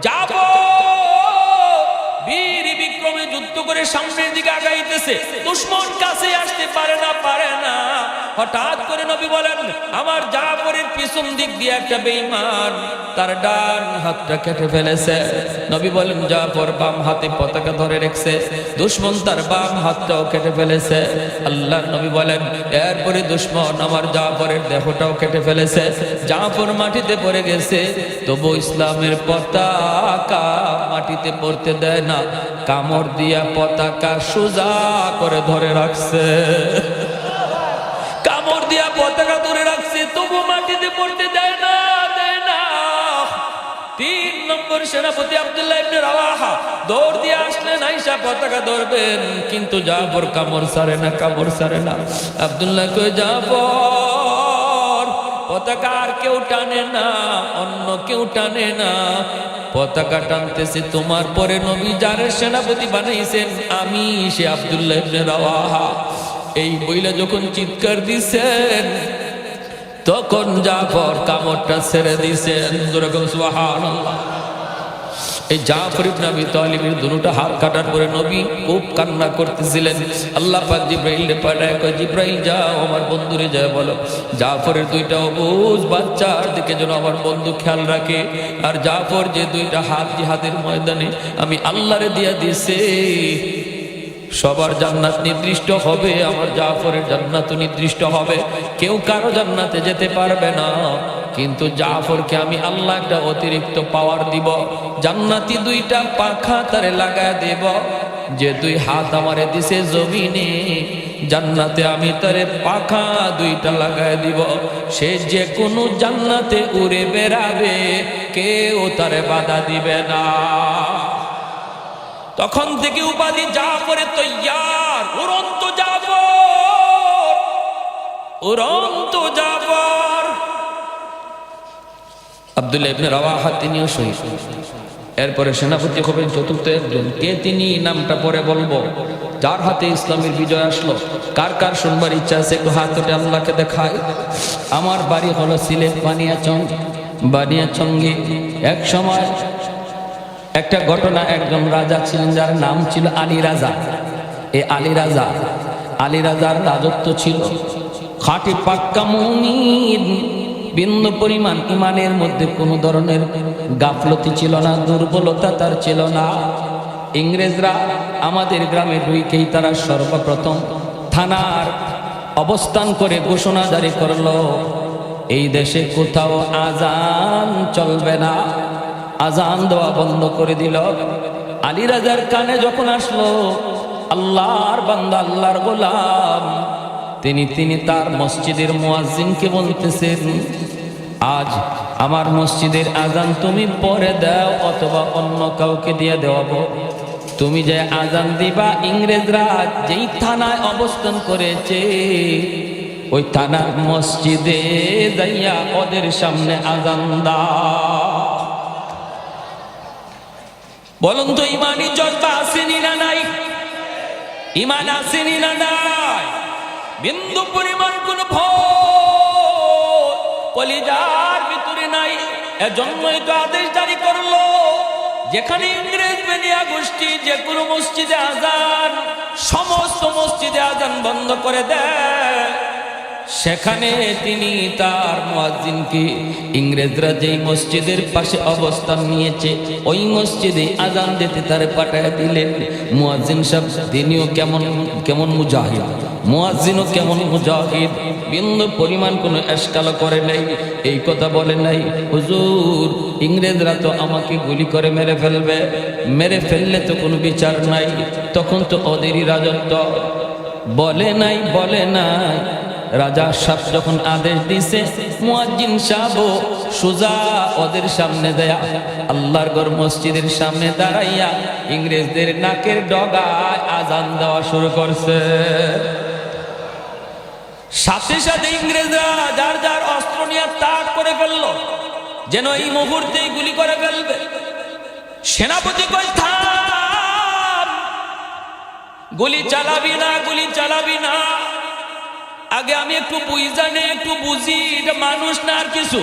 যাব বীর বিক্রমে যুদ্ধ করে সামনের দিকে আগাইতেছে, দুশমন কাছে আসতে পারে না। হঠাৎ করে নবী বলেন, আমার জাফরের পিছন দিক দিয়ে একটা বেঈমান তার ডান হাতটা কেটে ফেলেছে। নবী বলেন, জাফর বাম হাতে পতাকা ধরে রেখেছে, দুশমন তার বাম হাতটাও কেটে ফেলেছে। আল্লাহর নবী বলেন, এরপরে দুশমন আমার জাফরের দেহটাও কেটে ফেলেছে। জাফর মাটিতে পড়ে গেছে, তবু ইসলামের পতাকা মাটিতে পড়তে দেয় না, কামড় দিয়া পতাকা সোজা করে ধরে রাখছে। কামড় দিয়া পতাকা ধরে রাখছে, তবু মাটিতে পড়তে দেয় না। 3 নম্বর সেনাপতি আব্দুল্লাহ ইবনে রাওয়াহা দৌড় দিয়ে আসলেন, আয়েশা পতাকা ধরবেন, কিন্তু জাফর কামড় ছাড়ে না। আব্দুল্লাহ কই, জাফর পতাকা আর কেউ টানে না, অন্য কেউ টানে না, পতাকা টানতেছে তোমার পরে নবী যারে সেনাপতি বানাইছেন আমি, সে আব্দুল্লাহ ইবনে রাওয়াহা। এই বইলা যখন চিৎকার দিছেন, তখন জাফর কামড়টা ছেড়ে দিছেন। যেরকম সুবহানাল্লাহ। এই জাফর ইবনে আবি তালিবের দুটো হাত কাটার পরে নবী খুব কান্না করতেছিলেন। আল্লাহ পাক জিবরাইলকে পাঠায়, কয় জিবরাইল যাও আমার বন্ধুরে যায় বলো জাফরের 2টা অবুঝ বাচ্চার দিকে যেন আমার বন্ধু খেয়াল রাখে। আর জাফর যে 2টা হাত জিহাদের ময়দানে আমি আল্লাহরে দিয়া দিছে, সবার জান্নাত নির্দিষ্ট হবে, আমার জাফরের জান্নাত নির্দিষ্ট হবে, কেউ কারো জান্নাতে যেতে পারবে না। কিন্তু জাফরকে আমি আল্লাহ একটা অতিরিক্ত পাওয়ার দিব, জান্নাতি 2টা পাখা তারে লাগায় দেব। যে 2 হাত আমারে দিছে জমিনে, জান্নাতে আমি তারে পাখা 2টা লাগায় দিব, সে যে কোনো জান্নাতে উড়ে বেড়াবে, কেউ তারে বাধা দিবে না। তখন থেকে উপাধি জাফরে তৈয়ার, উড়ন্ত জাফর। আব্দুল্লাহ ইবনে রাওয়াহা তিনিও শহীদ। এরপরে সেনাপতি হবেন 4র্থ একজন, কে তিনি নামটা পরে বলবো, যার হাতে ইসলামের বিজয় আসলো। কার কার শুনবার ইচ্ছা আছে একটু হাত উঠে আল্লাহকে দেখায়। আমার বাড়ি হলো সিলেট বানিয়াচঙ্গে। এক সময় একটা ঘটনা, একজন রাজা ছিলেন যার নাম ছিল আলী রাজা। এই আলী রাজার রাজত্ব ছিল খাঁটি পাক্কা মুমিন, বিন্দু পরিমাণ ইমানের মধ্যে কোনো ধরনের গাফলতি ছিল না, দুর্বলতা তার ছিল না। ইংরেজরা আমাদের গ্রামে ঢুকেই তারা সর্বপ্রথম থানার অবস্থান করে ঘোষণা জারি করলো, এই দেশে কোথাও আজান চলবে না, আজান দেওয়া বন্ধ করে দিল। আলী রাজার কানে যখন আসলো, আল্লাহর বান্দা আল্লাহর গোলাম তিনি তার মসজিদের মুয়াজ্জিনকে বলতেছেন, আজ আমার মসজিদের আজান তুমি পরে দাও অথবা অন্য কাউকে দিয়ে দেওয়াবো। তুমি যে আজান দিবা, ইংরেজরা যেই থানায় অবস্থান করেছে ওই থানার মসজিদে যাইয়া ওদের সামনে আজান দাও। বলুন তো ইমানি জজ্বা আসেনি না নাই? ইমান আসেনি না নাই? বিন্দু পরিমাণ কোন ভয় কলিজার ভিতরে নাই। এজন্যই তো আদেশ জারি করলো, যেখানে ইংরেজ বেনিয়া গোষ্ঠী যে কোনো মসজিদে আজান, সমস্ত মসজিদে আজান বন্ধ করে দেয়। সেখানে তিনি তার মুয়াজ্জিনকে ইংরেজরা যেই মসজিদের পাশে অবস্থান নিয়েছে ওই মসজিদে আজান দিতে তারে পাঠায় দিলেন। মুয়াজ্জিন সাহেব তিনিও কেমন মুজাহিদ, মুয়াজ্জিনও কেমন মুজাহিদ, বিন্দু পরিমাণ কোনো এশকাল করে নাই, এই কথা বলে নাই, হুজুর ইংরেজরা তো আমাকে গুলি করে মেরে ফেললে তো কোনো বিচার নাই, তখন তো ওদেরই রাজত্ব। বলে নাই রাজা সাহেব যখন আদেশ দিছে, মুয়াজ্জিন সাহেব সোজা ওদের সামনে দেয়া আল্লাহর ঘর মসজিদের সামনে দাঁড়াইয়া ইংরেজদের নাকের ডগায় আজান দেওয়া শুরু করছে। সাথে সাথে ইংরেজরা যার যার অস্ত্র নিয়ে তাক করে ফেললো, যেন এই মুহূর্তেই গুলি করে ফেলবে। সেনাপতি কই থাম, গুলি চালাবি না, আগে আমি একটু বুঝি এটা মানুষ না আর কিছু,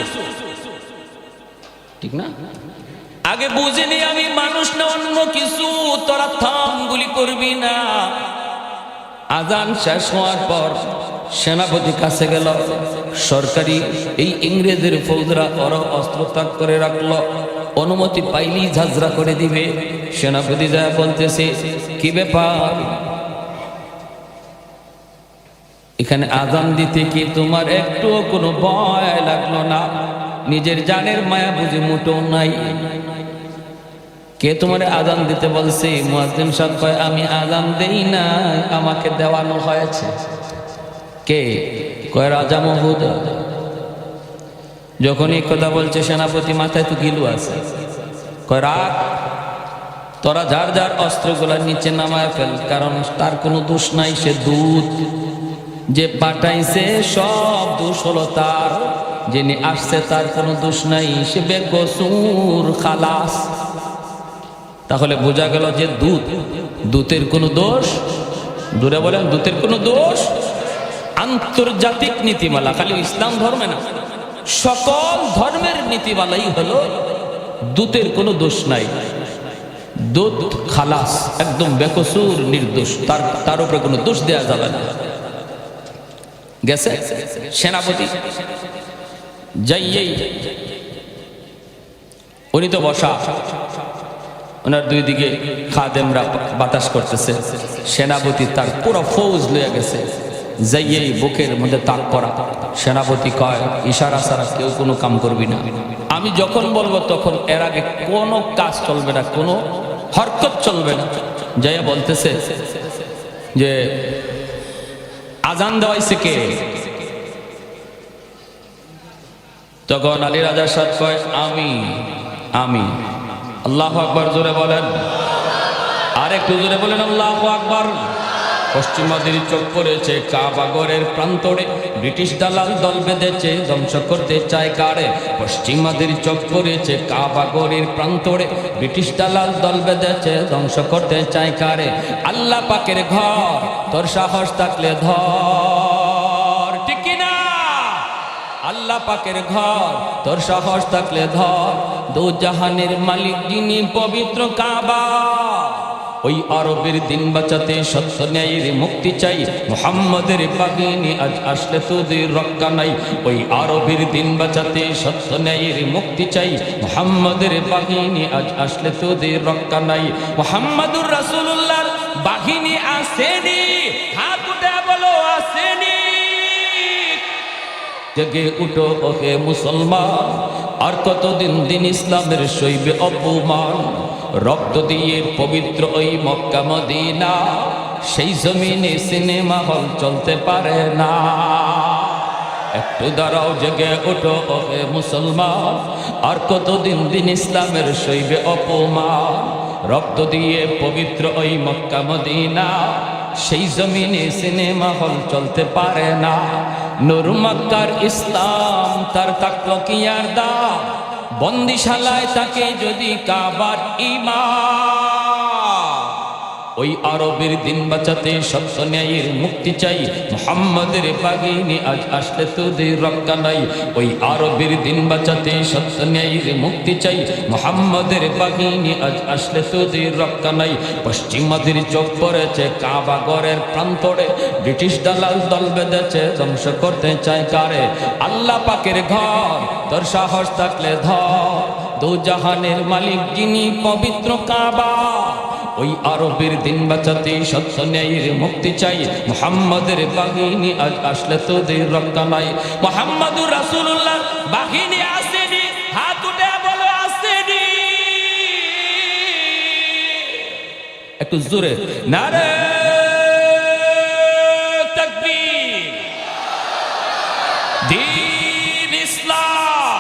ঠিক না? আগে বুঝিনি আমি মানুষ না অন্য কিছু, তোরা থাম, গুলি করবি না। আজান শেষ হওয়ার পর সেনাপতি কাছে গেল, সরকারি এই ইংরেজের ফৌজরা ওরা অস্ত্র ত্যাগ করে রাখলো, অনুমতি পাইলেই ঝাঁঝরা করে দিবে। সেনাপতি যা বলতেছে, কি ব্যাপার, এখানে আজান দিতে কি তোমার একটুও কোনো ভয় লাগলো না? নিজের জানের মায়া বুঝি মোটেও নাই। কে তোমার আজান দিতে বলছে? মুয়াজ্জিন সাহেব কয়, আমি আজান দেই না, আমাকে দেওয়ানো হয়েছে। কে? কয়, রাজা মহোদয়। যখন এই কথা বলছে সেনাপতি মাথায় তো গিলু আছে, কয়, রাখ, তোরা যার যার অস্ত্রগুলা নিচে নামায় ফেল, কারণ তার কোনো দোষ নাই, সে দূত, যে পাঠাইছে সব দোষ হলো তার, যিনি আসছে তার কোনো দোষ নাই, সে বেকসুর, খালাস। তাহলে বোঝা গেল যে দূতের কোনো দোষ, দূরে বলেন, দূতের কোনো দোষ। আন্তর্জাতিক নীতিমালা, খালি ইসলাম ধর্মে না, সকল ধর্মের নীতিমালাই হলো দূতের কোনো দোষ নাই, দূত খালাস, একদম বেকসুর, নির্দোষ, তার উপরে কোনো দোষ দেয়া যাবে না। গেছে সেনাপতি যাইয়েই উনি তো বসা, ওনার দুই দিকে খাদেমরা বাতাস করতেছে, সেনাপতি তার পুরো ফৌজ লইয়া গেছে, যাইয়েই বুকের মধ্যে তাক করা। সেনাপতি কয়, ইশারা ছাড়া কেউ কোনো কাম করবি না, আমি যখন বলবো তখন এর আগে কোনো কাজ চলবে না, কোনো হরকত চলবে না। যাইয়া বলতেছে যে আজান দেওয়াইছে কে? তখন আলী রাজা সাহেব কয়, আমি। আল্লাহু আকবার জোরে বলেন, আর একটু জোরে বলেন আল্লাহু আকবার। পশ্চিমাদের চোখ পড়েছে কাবাগরের প্রান্তরে, ব্রিটিশ দালাল দল বেঁধেছে ধ্বংস করতে চায় কারে। পশ্চিমাদের চোখ পড়েছে কাবাগরের প্রান্তরে, ব্রিটিশ দালাল দল বেঁধেছে ধ্বংস করতে চায় কারে। আল্লাহ পাকের ঘর, তোর সাহস থাকলে ধর, ঠিক কিনা? আল্লাহ পাকের ঘর, তোর সাহস থাকলে ধর, দু জাহানের মালিক যিনি পবিত্র কাবা। ওই আরবের দিন বাঁচাতে সত্য ন্যায়ের মুক্তি চাই, মুহাম্মাদের বাহিনী আজ আসলে তোদের রক্ষা নাই। ওই আরবের দিন বাঁচাতে সত্য ন্যায়ের মুক্তি চাই, মুহাম্মাদের বাহিনী আজ আসলে তোদের রক্ষা নাই। মুহাম্মাদুর রাসূলুল্লাহর বাহিনী আসেনি, হাত উঠে বলো আসেনি। জেগে উঠো ওহে মুসলমান, আর কতদিন দিন ইসলামের সইবে অপমান। রক্ত দিয়ে পবিত্র ওই মক্কা মদিনা, সেই জমিনে সিনেমা হল চলতে পারে না। একটু দাঁড়াও, জেগে ওঠো ওহে মুসলমান, আর কতদিন দিন ইসলামের সইবে অপমান। রক্ত দিয়ে পবিত্র ওই মক্কা মদিনা, সেই জমিনে সিনেমা হল চলতে পারে না। নূর মক্কার ইসলাম তার থাকলো কি আর দাম, বন্দিশালায় তাকে যদি কাবার ঈমান। ওই আরবের দিন বাঁচাতে সত্য ন্যায়ের মুক্তি চাই, মুহাম্মাদের বাহিনী আজ আসলে তোদের রক্ষা নাই। ওই আরবের দিন বাঁচাতে সত্য ন্যায়ের মুক্তি চাই, মুহাম্মাদের বাহিনী আজ আসলে তোদের রক্ষা নাই। পশ্চিমাদের চোখ পড়েছে কাবা ঘরের প্রান্তরে, ব্রিটিশ দালাল দল বেঁধেছে ধ্বংস করতে চায় কারে। আল্লাহ পাকের ঘর, তোর সাহস থাকলে ধর, দু জাহানের মালিক যিনি পবিত্র কাবা। ওই আরবের দিন বাঁচাতে সত্য ন্যায়ের মুক্তি চাই, মুহাম্মাদের বাহিনী আজ আসলে তোদের রক্ষা নাই। মুহাম্মাদুর রাসূলুল্লাহ বাহিনী আসেনি, হাত উঠে বলো আসেনি। একটু জোরে নারে তাকবীর। দ্বীন ইসলাম,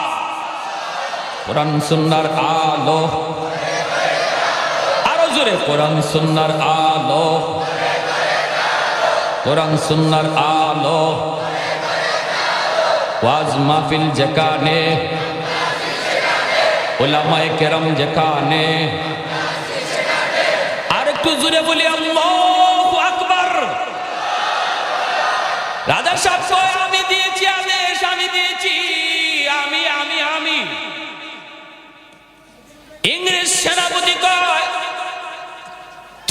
কোরআন সুন্নাহর আলো, কোরআন সুন্নাহর আলো, কোরআন সুন্নাহর আলো। ওয়াজ মাহফিল যেখানে, উলামায়ে কেরাম যেখানে, আর একটু জোরে বলি আল্লাহু আকবার। রাজা সাহেব কয়, আমি দিয়েছি আদেশ, আমি দিয়েছি, আমি সেনাপতি কয়,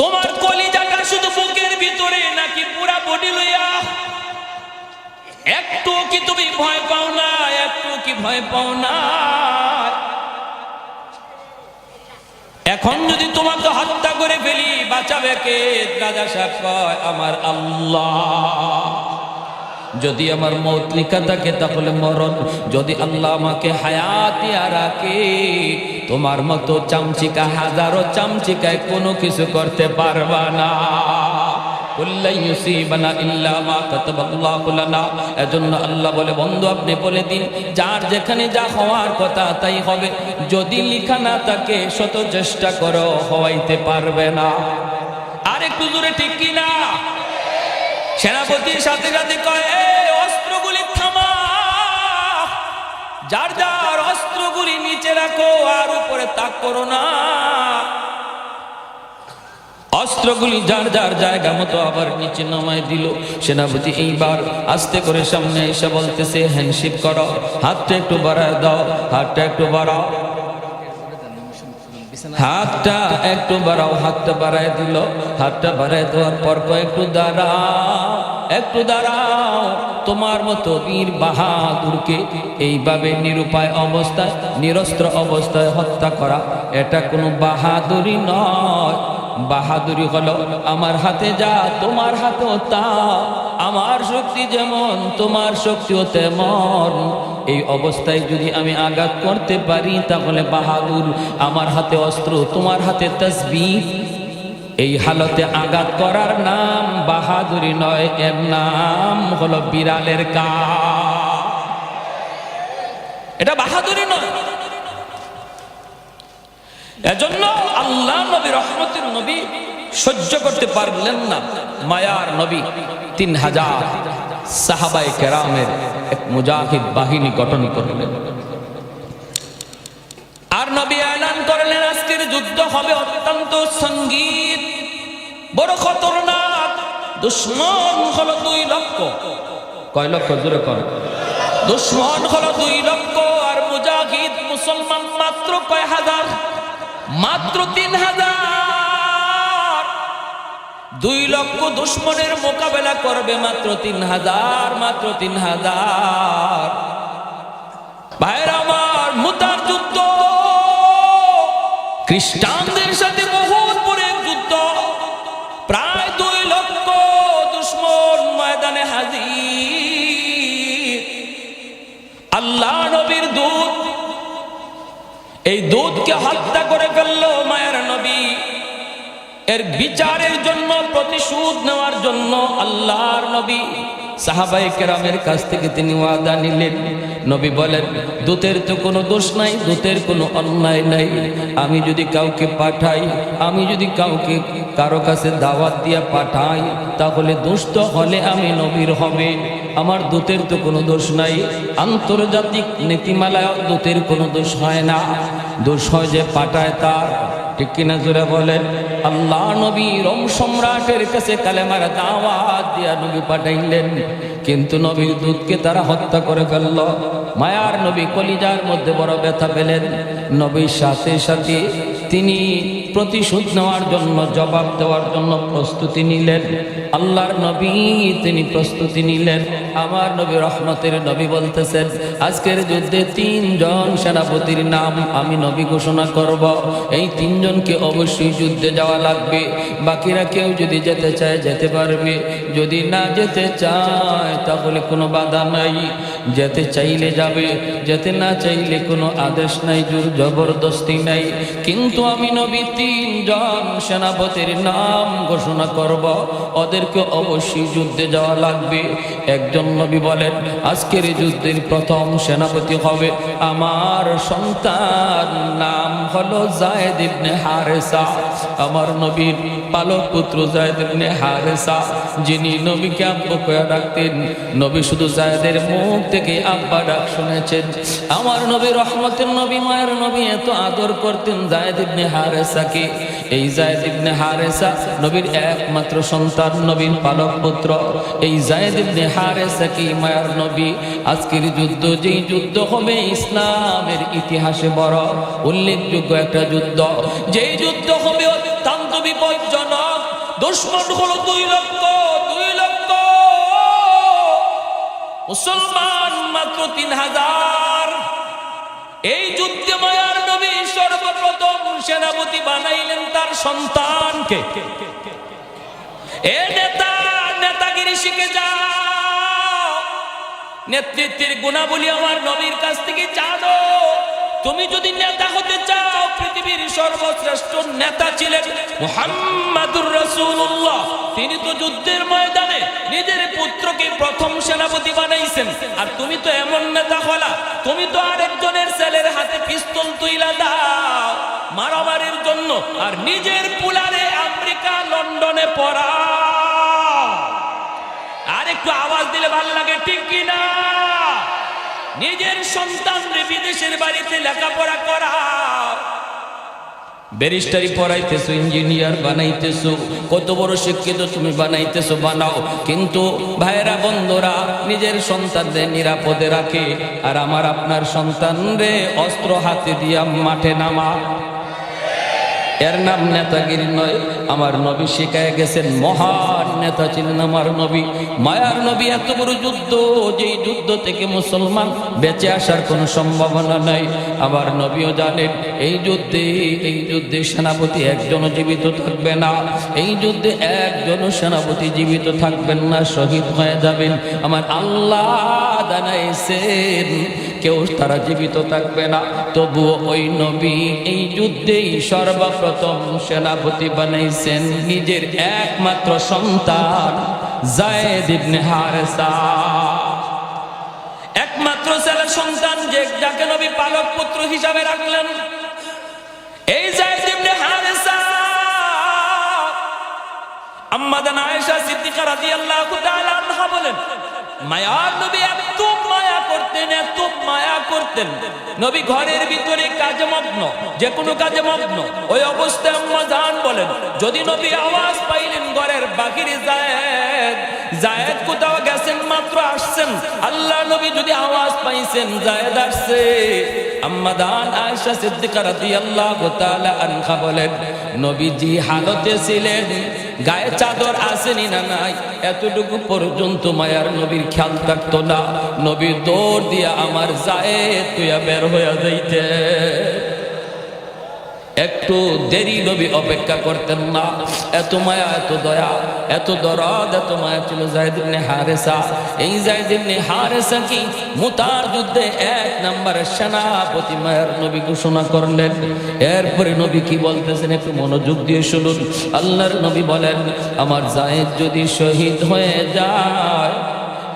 তোমার কলিজাটা শুধু বুকের ভিতরে নাকি পুরা বডি লইয়া? একটু কি তুমি ভয় পাও না? একটু কি ভয় পাও না? এখন যদি তোমাকে হত্যা করে ফেলি বাঁচাবে কে? রাজা সাহেব কয়, আমার আল্লাহ। যদি আমার মৌত লিখা থাকে তাহলে মরণ, যদি আল্লাহ আমাকে হায়াত দিয়া রাখে তোমার মতো চামচিকা হাজারো চামচিকায় কোনো কিছু করতে পারবা না। এজন্য আল্লাহ বলে, বন্ধু আপনি বলে দিন যার যেখানে যা হওয়ার কথা তাই হবে। যদি লিখা না থাকে শত চেষ্টা করো, হওয়াইতে পারবে না। আর একটু জোরে ঠিক কিনা? সেনাপতির সাথে সাথে কয়, অস্ত্রগুলি থামা, যার যার অস্ত্রগুলি নিচে রাখো, আর উপরে তাক করো না। অস্ত্রগুলি যার যার জায়গা মতো আবার নিচে নামায় দিল। সেনাপতি এইবার আস্তে করে সামনে এসে বলতেছে, হ্যান্ডশেক করো, হাতটা একটু বাড়ায় দাও, হাতটা একটু বাড়াও, হাতটা একটু বাড়াও। হাতটা বাড়ায় দিল। হাতটা বাড়ায় দেওয়ার পর একটু দাঁড়াও, একটু দাঁড়াও। তোমার মতো বীর বাহাদুরকে এইভাবে নিরুপায় অবস্থায়, নিরস্ত্র অবস্থায় হত্যা করা, এটা কোনো বাহাদুরি নয়। বাহাদুরি হলো আমার হাতে যা তোমার হাতেও তা, আমার শক্তি যেমন তোমার শক্তিও তেমন। এই অবস্থায় যদি আমি আঘাত করতে পারি তাহলে বাহাদুর। আমার হাতে অস্ত্র, তোমার হাতে তাসবিহ। এই হালতে আঘাত করার নাম বাহাদুরি নয়, এর নাম হলো বিড়ালের কাজ। এটা বাহাদুরি নয়। এজন্য আল্লাহ নবী, রহমতের নবী সহ্য করতে পারলেন না। মায়ার নবী 3000 সাহাবায়ে কেরামের এক মুজাহিদ বাহিনী গঠন করলেন। আর নবী এলান করলেন, আজকের যুদ্ধ হবে অত্যন্ত সঙ্গীত, বড় খতরনাক। দুশ্মন হলো 2 লক্ষ। কয় লক্ষ? জোরে কর। দুশ্মন হলো 2 লক্ষ, আর মুজাহিদ মুসলমান মাত্র কয় হাজার? মাত্র 3000। 2 লক্ষ দুশ্মনের মোকাবেলা করবে মাত্র 3000, মাত্র 3000। ভাইরা আমার, মুতার যুদ্ধ খ্রিস্টানদের সাথে বহুত বড় যুদ্ধ। প্রায় 2 লক্ষ দুশ্মন ময়দানে হাজির। আল্লাহ নবীর দূত, এই দূতকে হত্যা করে ফেললো মায়ের নবী। এর বিচারের জন্য, প্রতিশোধ নেওয়ার জন্য আল্লাহর নবী সাহাবায়ে কেরামের কাছ থেকে তিনি ওয়াদা নিলেন। নবী বলেন, দূতের তো কোনো দোষ নাই, দূতের কোনো অন্যায় নাই। আমি যদি কাউকে পাঠাই, আমি যদি কাউকে কারো কাছে দাওয়াত দিয়া পাঠাই, তাহলে দুষ্ট হলে আমি নবীর হবে। আমার দূতের তো কোনো দোষ নাই। আন্তর্জাতিক নীতিমালায় দূতের কোনো দোষ হয় না, দোষ হয় যে পাঠায় তার। ঠিক কিনা জোরে বলেন? আল্লাহ নবী রোম সম্রাটের কাছে কালেমার দাওয়াত দিয়া নবী পাঠাইলেন, কিন্তু নবীর দূতকে তারা হত্যা করে ফেলল। মায়ার নবী কলিজার মধ্যে বড় ব্যথা পেলেন। নবীর সাথে সাথে তিনি প্রতিশোধ নেওয়ার জন্য, জবাব দেওয়ার জন্য প্রস্তুতি নিলেন। আল্লাহর নবী তিনি প্রস্তুতি নিলেন। আমার নবী, রহমতের নবী বলতেছেন, আজকের যুদ্ধে 3 জন সেনাপতির নাম আমি নবী ঘোষণা করব। এই 3 জনকে অবশ্যই যুদ্ধে যাওয়া লাগবে। বাকিরা কেউ যদি যেতে চায় যেতে পারবে, যদি না যেতে চায় তাহলে কোনো বাধা নাই। যেতে চাইলে যাবে, যেতে না চাইলে কোনো আদেশ নাই, জোর জবরদস্তি নাই। কিন্তু আমি নবী 3 জন সেনাপতির নাম ঘোষণা করব, ওদেরকে অবশ্যই যুদ্ধে যাওয়া লাগবে। একজন নবী বলেন, আজকের যুদ্ধের প্রথম সেনাপতি হবে আমার সন্তান, নাম হলো যায়েদ ইবনে হারেসা। আমার নবীর পালক পুত্র যায়েদ ইবনে হারেসা, যিনি নবীকে আব্বু কয়ে ডাকতেন। নবী শুধু যায়েদের মুখ থেকে আব্বা ডাক শুনেছেন। আমার নবী, রহমতের নবী, মায়ের নবী এত আদর করতেন যায়েদ ইবনে হারেসাকে। এই যায়েদ ইবনে হারেসা নবীর একমাত্র সন্তান, নবীর পালক পুত্র। এই যায়েদ ইবনে হারেসা কি মায়ার নবী আজকের যুদ্ধ, যেই যুদ্ধ হবে ইসলামের ইতিহাসে বড় উল্লেখযোগ্য একটা যুদ্ধ, যেই যুদ্ধ হবে অত্যন্ত বিপজ্জনক। দুশমন হলো 2 লক্ষ, মুসলমান মাত্র 3000। এই যুদ্ধে মায়ার নবী সর্বপ্রথম সেনাপতি বানাইলেন তার সন্তানকে। এ নেতা, নেতাগিরি শিখে যাও, নেতৃত্বের গুণাবলী আমার নবীর কাছ থেকে জানো। তুমি যদি নেতা হতে চাও, পৃথিবীর সর্বশ্রেষ্ঠ নেতা ছিলেন মুহাম্মাদুর রাসূলুল্লাহ। তিনি তো যুদ্ধের ময়দানে নিজের পুত্রকে প্রথম সেনাপতি বানাইছেন। আর তুমি তো এমন নেতা হলা, তুমি তো আরেকজনের ছেলের হাতে পিস্তল তুইলা দাও মারামারির জন্য, আর নিজের পুলারে আমেরিকা লন্ডনে পড়া। আর একটু আওয়াজ দিলে ভালো লাগে, ঠিক কিনা? নিজের সন্তানরে বিদেশের বাড়িতে লেখাপড়া করা, ব্যারিস্টারি পড়াইতেছো, ইঞ্জিনিয়ার বানাইতেছো, কত বড় শিক্ষিত তুমি বানাইতেছো, বানাও। কিন্তু ভাইরা বন্ধুরা, নিজের সন্তানদের নিরাপদে রাখে, আর আমার আপনার সন্তানরে অস্ত্র হাতে দিয়া মাঠে নামা, এর নাম নেতাগিরি নয়। আমার নবী শিখায় গেছেন, মহান নেতা ছিলেন আমার নবী, মায়ার নবী। এত বড় যুদ্ধ, যেই যুদ্ধ থেকে মুসলমান বেঁচে আসার কোনো সম্ভাবনা নাই। আমার নবীও জানেন এই যুদ্ধে সেনাপতি একজনও জীবিত থাকবে না। এই যুদ্ধে একজনও সেনাপতি জীবিত থাকবেন না, শহীদ হয়ে যাবেন। আমার আল্লাহ জানাইছেন কেউ তারা জীবিত থাকবে না। তবুও ওই নবী এই যুদ্ধেই সর্বপ্রথম সেনাপতি বানাইছেন নিজের একমাত্র সন্তান যায়েদ ইবনে হারেসা। একমাত্র ছেলে সন্তান, যাকে নবী পালক পুত্র হিসাবে রাখলেন, এই যায়েদ ইবনে হারেসা। আম্মা জান আয়েশা সিদ্দিকা রাদিয়াল্লাহু তাআলা আনহা বলেন, মায়ার নবী এত মায়া করতেন, এত মায়া করতেন। নবী ঘরের ভিতরে কাজে মগ্ন, যে কোনো কাজে মগ্ন। ওই অবস্থায় আম্মা জান বলেন, যদি নবী আওয়াজ পাইলেন ঘরের বাহিরে যায়েদ কোথাও গেছেন, মাত্র আসছেন, আল্লাহ নবী যদি আওয়াজ পাইছেন যায়েদ আসছে, আম্মা জান আয়েশা সিদ্দিকা রাদিয়াল্লাহু তাআলা আনহা বলেন, নবীজি হালতে ছিলেন, গায়ে চাদর আসেনি না নাই, এতটুকু পর্যন্ত মায়ার নবীর খেয়াল থাকতো না। নবী দৌড় দিয়া আমার যায়েদ তুইয়া বের হইয়া যাইতে, একটু দেরি নবী অপেক্ষা করতেন না। এত মায়া, এত দয়া, এত দরদ, এত মায়া ছিল যায়েদ ইবনে হারেসা। এই যায়েদ ইবনে হারেসা কি মুতার যুদ্ধে 1 নম্বরের সেনাপতি মায়ার নবী ঘোষণা করলেন। এরপরে নবী কি বলতেছেন একটু মনোযোগ দিয়ে শুনুন। আল্লাহর নবী বলেন, আমার যায়েদ যদি শহীদ হয়ে যায়,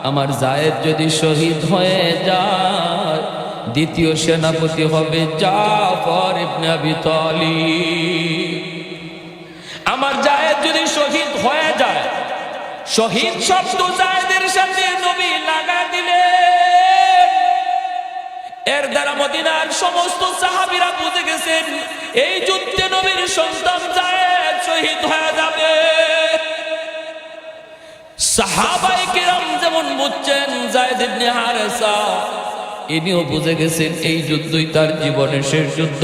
আমার যায়েদ যদি শহীদ হয়ে যায়, দ্বিতীয় সেনাপতি হবে জাফর ইবনে আবি তালিব। আমার যায়েদ যদি শহীদ হয়ে যায়, শহীদ শব্দ যায়েদের সাথে নবী লাগা দিলেন। এর দ্বারা মদিনার সমস্ত সাহাবীরা বুঝে গেছেন এই যুদ্ধে নবীর সন্তান যায়েদ শহীদ হয়ে যাবে। সাহাবায়ে কেরাম যেমন বুঝছেন যায়েদ ইবনে হারেসা, ইনিও বুঝে গেছেন এই যুদ্ধই তার জীবনের শেষ যুদ্ধ।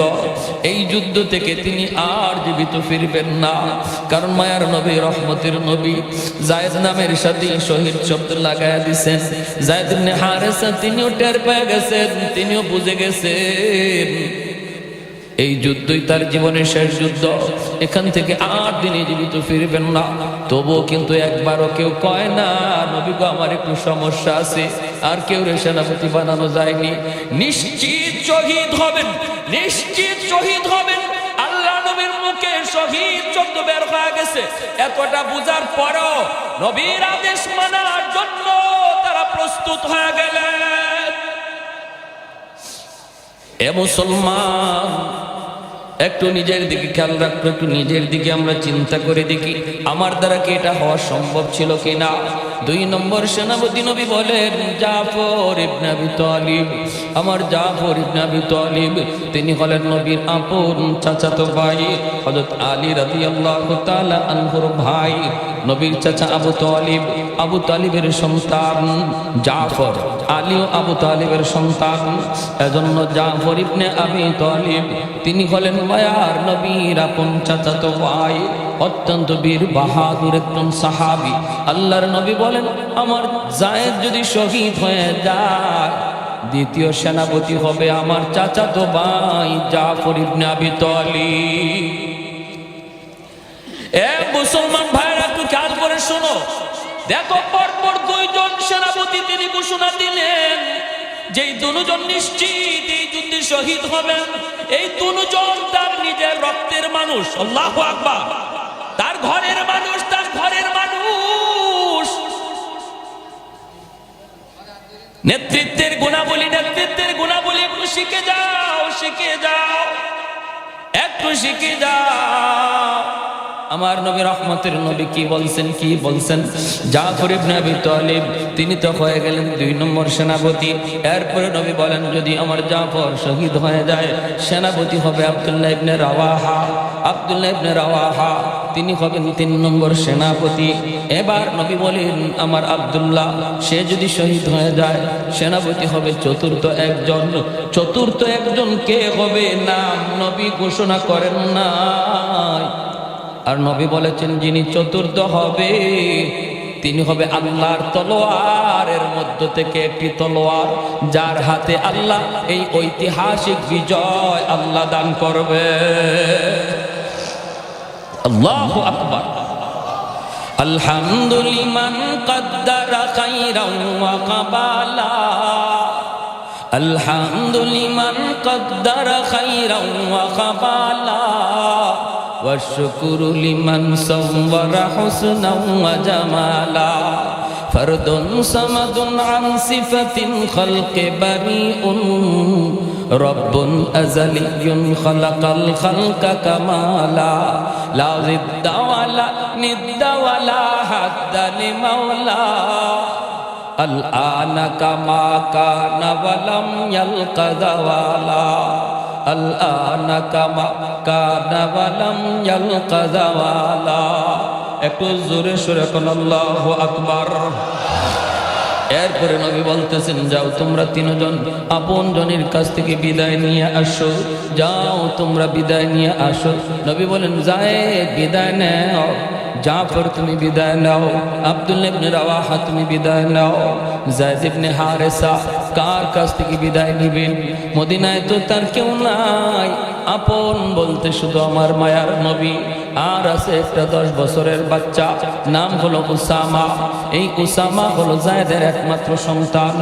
এই যুদ্ধ থেকে তিনি আর জীবিত ফিরবেন না, কারণ মায়ার নবী, রহমতের নবী যায়েদ নামের সাথে শহীদ শব্দ লাগায়া দিছেন। যায়েদ ইবনে হারেসা তিনিও টের পেয়ে গেছেন, তিনিও বুঝে গেছেন এই যুদ্ধই তার জীবনের শেষ যুদ্ধ, এখান থেকে আর দিনে জীবিত ফিরবেন না। তবুও কিন্তু একবারও কেউ কয় না নবী গো আমার একটু সমস্যা আছে, আর কেউ সেনাপতি বানানো যায়নি। নিশ্চিত শহীদ হবেন, নিশ্চিত শহীদ হবেন। আল্লাহ নবীর মুখে শহীদ শব্দ বের হয়ে গেছে। এতটা বুঝার পরও নবীর আদেশ মানার জন্য তারা প্রস্তুত হয়ে গেলেন। এ মুসলমান, একটু নিজের দিকে খেয়াল রাখবো, একটু নিজের দিকে আমরা চিন্তা করে দেখি আমার দ্বারা কি এটা হওয়া সম্ভব ছিল কিনা। দুই নম্বর সেনাপতি নবী বলেন জাফর ইবনে আবি তালিব। আমার জাফর ইবনে আবি তালিব তিনি হলেন নবীর আপন চাচাতো ভাই, হযরত আলী রাদিয়াল্লাহু তাআলা আনহুর ভাই। নবীর চাচা আবু তালিব, আবু তালিবের সন্তান জাফর, আলীও আবু তালিবের সন্তান। এজন্য জাফর ইবনে আবি তালিব তিনি হলেন মায়ার নবীর আপন চাচাতো ভাই, অত্যন্ত বীর বাহাদুর একজন সাহাবী। আল্লাহর নবী বলেন আমার যায়েদ যদি শহীদ হয়ে যায়, দ্বিতীয় সেনাপতি হবে আমার চাচাতো ভাই জাফর ইবনে আবি তালিব। এ মুসলমান ভাইরা একটু খেয়াল করে শোনো, দেখো পরপর দুইজন সেনাপতি তিনি ঘোষণা দিলেন যেই দুজন নিশ্চিত এই যুদ্ধে শহীদ হবেন। এই দুজন তার নিজের রক্তের মানুষ, আল্লাহু আকবার, তার ঘরের মানুষ, তার ঘরের মানুষ। নেতৃত্বের গুণাবলী, নেতৃত্বের গুণাবলী একটু শিখে যাও, শিখে যাও, একটু শিখে যাও। আমার নবী রহমতের নবী কি বলছেন, কি বলছেন? জাফর ইবনে আবি তালিব তিনি তো হয়ে গেলেন 2 নম্বর সেনাপতি। এরপরে নবী বলেন যদি আমার জাফর শহীদ হয়ে যায়, সেনাপতি হবে আব্দুল্লাহ ইবনে রাওয়াহা। আব্দুল্লাহ ইবনে রাওয়াহা তিনি হবেন 3 নম্বর সেনাপতি। এবার নবী বলেন আমার আব্দুল্লাহ সে যদি শহীদ হয়ে যায়, সেনাপতি হবে চতুর্থ একজন। চতুর্থ একজন কে হবে নাম নবী ঘোষণা করেন না। আর নবী বলেছেন যিনি চতুর্থ হবে তিনি হবে আল্লাহর তলোয়ারের মধ্য থেকে একটি তলোয়ার, যার হাতে আল্লাহ এই ঐতিহাসিক বিজয় আল্লাহ দান করবে। আল্লাহু আকবার। আলহামদুলিমান কদ্দারা খাইরান ওয়া কাবালা, আলহামদুলিমান কদ্দারা খাইরান ওয়া কাবালা, والشكر لمن صور حسنا وجمالا، فرد صمد عن صفة الخلق بريء، رب أزلي خلق الخلق كمالا، لا ضد ولا ند ولا حد لمولى، الآن كما كان ولم يلق زوالا، الآن كما كان ولم يلق زوالا। একটু জোরে সুরে কোন আল্লাহু আকবার। এরপরে নবী বলতেছেন যাও তোমরা 3 জন আপন জনের কাছ থেকে বিদায় নিয়ে আসো, যাও তোমরা বিদায় নিয়ে আসো। নবী বলেন যায়েদ বিদায় নাও, জাফর তুমি বিদায় নাও, আব্দুল্লাহ ইবনে রাওয়াহা তুমি বিদায় নাও। যায়েদ ইবনে হারেসা কার কাছ থেকে বিদায় নিবেন? মদিনায় তো তার কেউ নাই, আপন বলতে শুধু আমার মায়ার নবী। আর আছে একটা 10 বছরের বাচ্চা, নাম হলো উসামা। এই উসামা হলো যায়েদের একমাত্র সন্তান,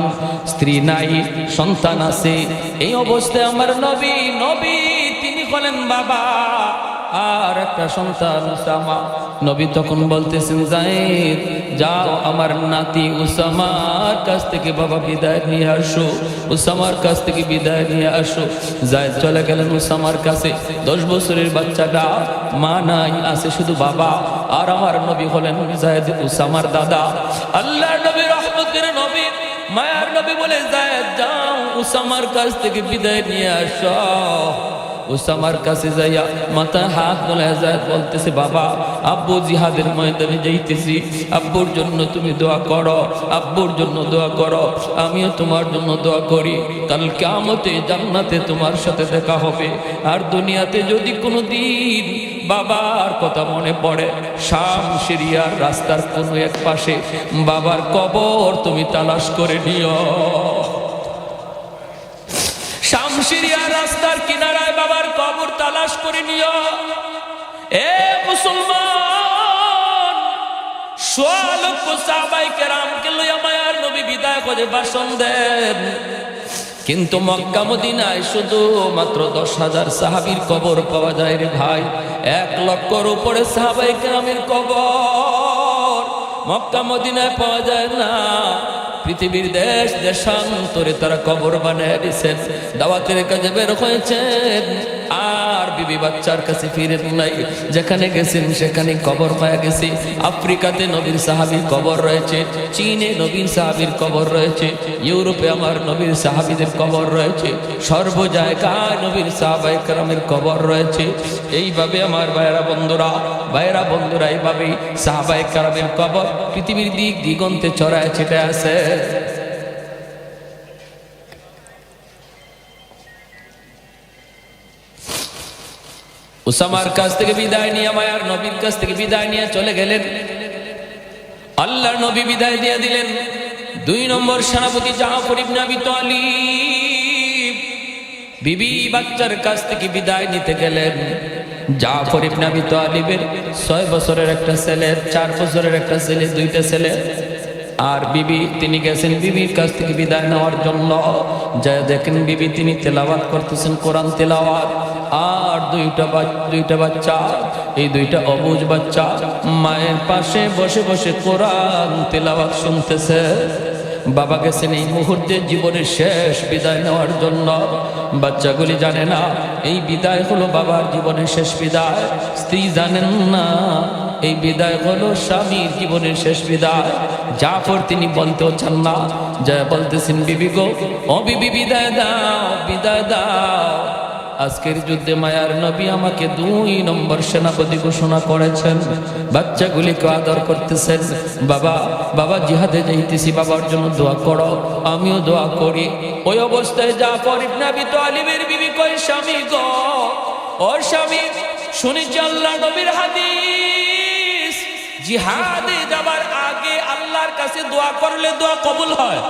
স্ত্রী নাই, সন্তান আছে। এই অবস্থায় আমার নবী তিনি হলেন বাবা, আর একটা সন্তান উসামা। নবী তখন বলতেছেন যায়েদ যাও আমার নাতি উসামার কাছ থেকে বাবা বিদায় নিয়ে আসো, উসামার কাছ থেকে বিদায় নিয়ে আসো। যায়েদ চলে গেলেন উসামার কাছে। 10 বছরের বাচ্চাটা, মা নাই, আছে শুধু বাবা। আর আমার নবী হলেন যায়েদ উসামার দাদা। আল্লাহর নবী রহমতের নবী মায়ার নবী বলে যায়েদ যাও উসামার কাছ থেকে বিদায় নিয়ে আসো। উসামার কাছে যাইয়া মাথায় হাত তোলায় যায়েদ বলতেছে বাবা আব্বু জিহাদের ময়দানে যাইতেছি, আব্বুর জন্য তুমি দোয়া করো, আব্বুর জন্য দোয়া করো, আমিও তোমার জন্য দোয়া করি। কাল কিয়ামতে জান্নাতে তোমার সাথে দেখা হবে। আর দুনিয়াতে যদি কোনোদিন বাবার কথা মনে পড়ে, শাম সিরিয়ার রাস্তার কোনো এক পাশে বাবার কবর তুমি তালাশ করে নিও। শাম সিরিয়ার রাস্তার কিনারায় বাবার কবর তালাশ করে নিও। এ মুসলমান, 100 লক্ষ সাহাবায়ে কেরামকে লইয়া মায়ার নবী বিদায় করে ভাষণ দেন, কিন্তু মক্কা মদিনায় শুধু মাত্র 10,000 সাহাবীর কবর পাওয়া যায় রে ভাই। 1 লক্ষর উপরে সাহাবায়ে কেরামের কবর মক্কা মদিনায় পাওয়া যায় না। পৃথিবীর দেশ দেশান্তরে তারা কবর বানিয়ে দিয়েছেন, দাওয়াতের কাজে বের হয়েছেন। আর বিবি বাচ্চার কাছে ফিরেন নাই। যেখানে গেছেন সেখানে কবর পাওয়া গেছে। আফ্রিকাতে নবীর সাহাবীর কবর রয়েছে, চীনে নবীর সাহাবীর কবর রয়েছে, ইউরোপে আমার নবীর সাহাবীদের কবর রয়েছে, সর্ব জায়গায় নবীর সাহাবায়ে কেরামের কবর রয়েছে। এইভাবে আমার ভাইয়েরা বন্ধুরা এইভাবেই সাহাবায়ে কেরামের কবর পৃথিবীর দিক দিগন্তে ছড়ায় ছিটে আছে। উসামার কাছ থেকে বিদায় নিয়ে মায়ার নবীর কাছ থেকে বিদায় নিয়ে চলে গেলেন। আল্লাহর নবী বিদায় দিয়ে দিলেন। 2 নম্বর সেনাপতি জাফর ইবনে আবি তালিব বিবি বাচ্চার কাছ থেকে বিদায় নিতে গেলেন। জাফর ইবনে আবি তালিবের 6 বছরের একটা ছেলে, 4 বছরের একটা ছেলে, 2টা ছেলে। আর বিবি তিনি গেছেন বিবির কাছ থেকে বিদায় নেওয়ার জন্য। যা দেখেন বিবি তিনি তেলাওয়াত করতেছেন, কোরআন তেলাওয়াত। আর দুইটা বাচ্চা, এই 2টা অবুঝ বাচ্চা মায়ের পাশে বসে বসে কোরআন তেলাওয়াত শুনতেছে। বাবা গেছেন এই মুহূর্তে জীবনের শেষ বিদায় নেওয়ার জন্য। বাচ্চাগুলি জানে না এই বিদায় হলো বাবার জীবনের শেষ বিদায়। স্ত্রী জানেন না এই বিদায় হলো স্বামীর জীবনের শেষ বিদায়। জাফর তিনি বলতেও চান না, যা বলতেছেন বিবি গো, ও বিবি বিদায় দাও, বিদায় দাও। আজকের যুদ্ধে মায়ার নবী আমাকে 2 নম্বর সেনাপতি ঘোষণা করেছেন। বাচ্চাগুলিকে আদর করতেছেন। বাবা জিহাদে যাইতেছি, বাবার জন্য দোয়া করো, আমিও দোয়া করি। ওই অবস্থায় জাফর ইবনে আবি তালিবের বিবি কয়, স্বামী গো, ও স্বামী, শুনেছি আল্লাহ নবীর হাদিস, জিহাদে যাবার আগে আল্লাহর কাছে দোয়া করলে দোয়া কবুল হয়।